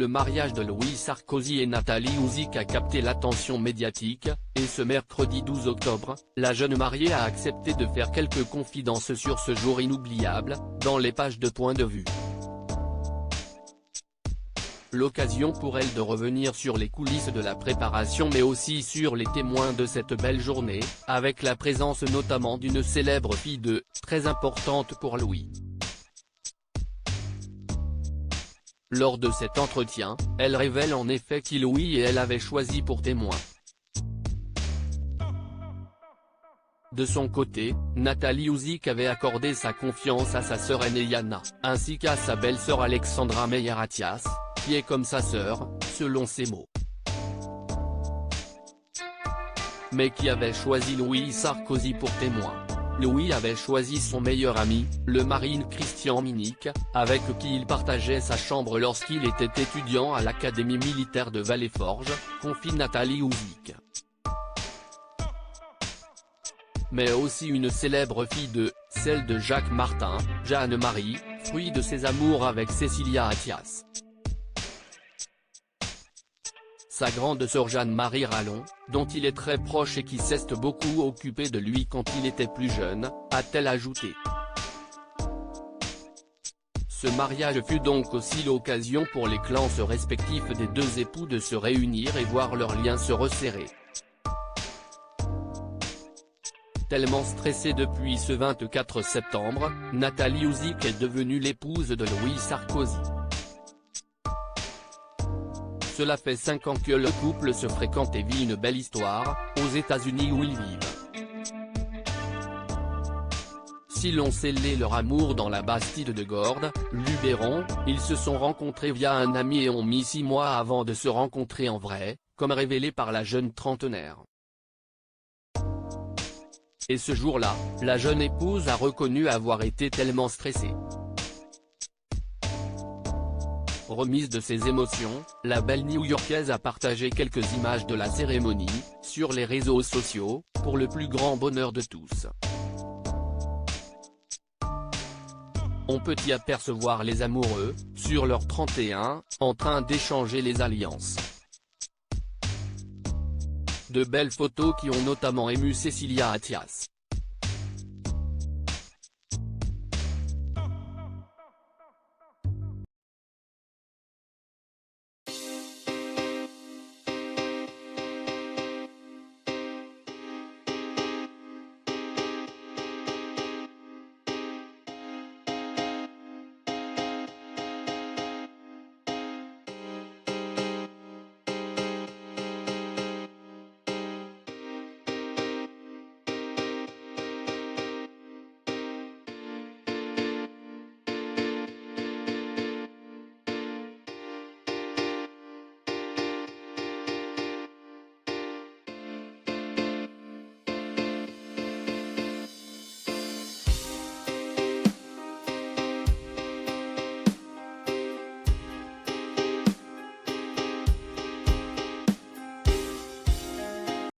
Le mariage de Louis Sarkozy et Nathalie Ouzic a capté l'attention médiatique, et ce mercredi 12 octobre, la jeune mariée a accepté de faire quelques confidences sur ce jour inoubliable, dans les pages de Point de vue. L'occasion pour elle de revenir sur les coulisses de la préparation mais aussi sur les témoins de cette belle journée, avec la présence notamment d'une célèbre fille de, très importante pour Louis. Lors de cet entretien, elle révèle en effet qui Louis et elle avaient choisi pour témoins. De son côté, Nathalie Ouzic avait accordé sa confiance à sa sœur aînée Yana, ainsi qu'à sa belle-sœur Alexandra Meyer-Attias, qui est comme sa sœur, selon ses mots. Mais qui avait choisi Louis Sarkozy pour témoin. Louis avait choisi son meilleur ami, le marine Christian Minnick, avec qui il partageait sa chambre lorsqu'il était étudiant à l'Académie militaire de Vallée-Forge, confie Nathalie Ouzic. Mais aussi une célèbre fille de, celle de Jacques Martin, Jeanne-Marie, fruit de ses amours avec Cécilia Attias. Sa grande sœur Jeanne-Marie Rallon, dont il est très proche et qui s'est beaucoup occupée de lui quand il était plus jeune, a-t-elle ajouté. Ce mariage fut donc aussi l'occasion pour les clans respectifs des deux époux de se réunir et voir leurs liens se resserrer. Tellement stressée depuis ce 24 septembre, Nathalie Ouzic est devenue l'épouse de Louis Sarkozy. Cela fait 5 ans que le couple se fréquente et vit une belle histoire, aux États-Unis où ils vivent. Si l'on scellait leur amour dans la Bastide de Gordes, Luberon, ils se sont rencontrés via un ami et ont mis 6 mois avant de se rencontrer en vrai, comme révélé par la jeune trentenaire. Et ce jour-là, la jeune épouse a reconnu avoir été tellement stressée. Remise de ses émotions, la belle New-Yorkaise a partagé quelques images de la cérémonie, sur les réseaux sociaux, pour le plus grand bonheur de tous. On peut y apercevoir les amoureux, sur leur 31, en train d'échanger les alliances. De belles photos qui ont notamment ému Cécilia Attias.